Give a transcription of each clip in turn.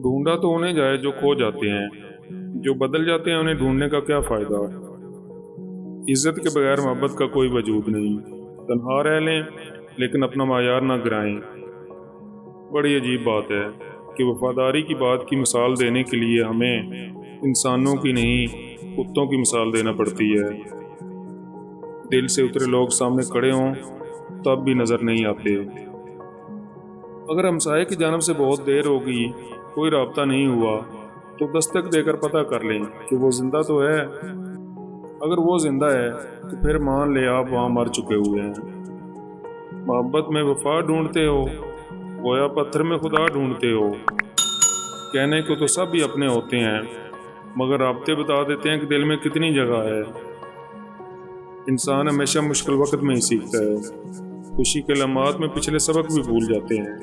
ڈھونڈا تو انہیں جائے جو کھو جاتے ہیں، جو بدل جاتے ہیں انہیں ڈھونڈنے کا کیا فائدہ۔ عزت کے بغیر محبت کا کوئی وجود نہیں۔ تنہا رہ لیں لیکن اپنا معیار نہ گرائیں۔ بڑی عجیب بات ہے کہ وفاداری کی بات کی مثال دینے کے لیے ہمیں انسانوں کی نہیں کتوں کی مثال دینا پڑتی ہے۔ دل سے اترے لوگ سامنے کھڑے ہوں تب بھی نظر نہیں آتے۔ اگر ہمسائے کی جانب سے بہت دیر ہوگی، کوئی رابطہ نہیں ہوا، تو دستک دے کر پتہ کر لیں کہ وہ زندہ تو ہے۔ اگر وہ زندہ ہے تو پھر مان لے آپ وہاں مر چکے ہوئے ہیں۔ محبت میں وفا ڈھونڈتے ہو، گویا پتھر میں خدا ڈھونڈتے ہو۔ کہنے کو تو سب ہی اپنے ہوتے ہیں، مگر رابطے بتا دیتے ہیں کہ دل میں کتنی جگہ ہے۔ انسان ہمیشہ مشکل وقت میں ہی سیکھتا ہے، خوشی کے لمحات میں پچھلے سبق بھی بھول جاتے ہیں۔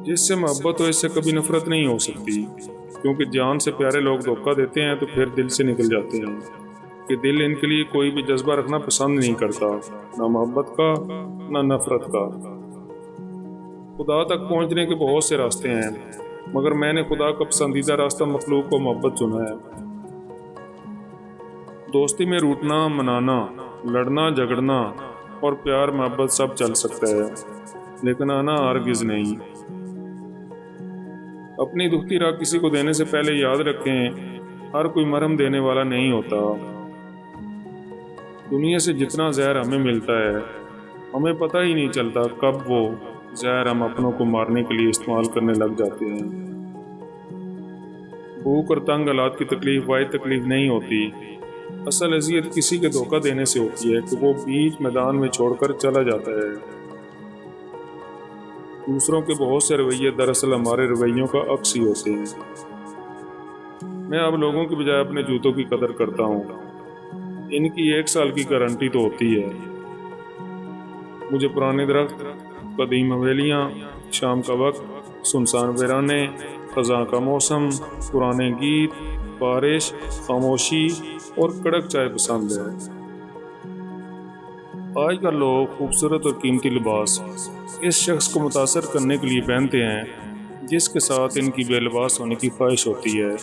جس سے محبت ہو اس سے کبھی نفرت نہیں ہو سکتی، کیونکہ جان سے پیارے لوگ دھوکہ دیتے ہیں تو پھر دل سے نکل جاتے ہیں کہ دل ان کے لیے کوئی بھی جذبہ رکھنا پسند نہیں کرتا، نہ محبت کا نہ نفرت کا۔ خدا تک پہنچنے کے بہت سے راستے ہیں، مگر میں نے خدا کا پسندیدہ راستہ مخلوق کو محبت چنا ہے۔ دوستی میں روٹنا منانا، لڑنا جھگڑنا اور پیار محبت سب چل سکتا ہے، لیکن آنا ہرگز نہیں۔ اپنی دکھتی راہ کسی کو دینے سے پہلے یاد رکھیں، ہر کوئی مرہم دینے والا نہیں ہوتا۔ دنیا سے جتنا زہر ہمیں ملتا ہے، ہمیں پتہ ہی نہیں چلتا کب وہ زہر ہم اپنوں کو مارنے کے لیے استعمال کرنے لگ جاتے ہیں۔ بھوک اور تنگ حالات کی تکلیف واحد تکلیف نہیں ہوتی، اصل اذیت کسی کے دھوکہ دینے سے ہوتی ہے کہ وہ بیچ میدان میں چھوڑ کر چلا جاتا ہے۔ دوسروں کے بہت سے رویے دراصل ہمارے رویوں کا عکس ہی ہوتے ہیں۔ میں اب لوگوں کی بجائے اپنے جوتوں کی قدر کرتا ہوں۔ ان کی 1 سال کی گارنٹی تو ہوتی ہے۔ مجھے پرانے درخت، قدیم حویلیاں، شام کا وقت، سنسان ویرانے، خزاں کا موسم، پرانے گیت، بارش، خاموشی اور کڑک چائے پسند ہے۔ آج کل لوگ خوبصورت اور قیمتی لباس اس شخص کو متاثر کرنے کے لیے پہنتے ہیں جس کے ساتھ ان کی بے لباس ہونے کی خواہش ہوتی ہے۔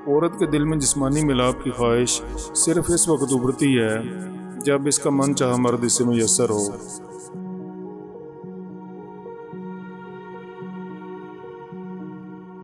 عورت کے دل میں جسمانی ملاپ کی خواہش صرف اس وقت ابھرتی ہے جب اس کا من چاہا مرد اسے میسر ہو۔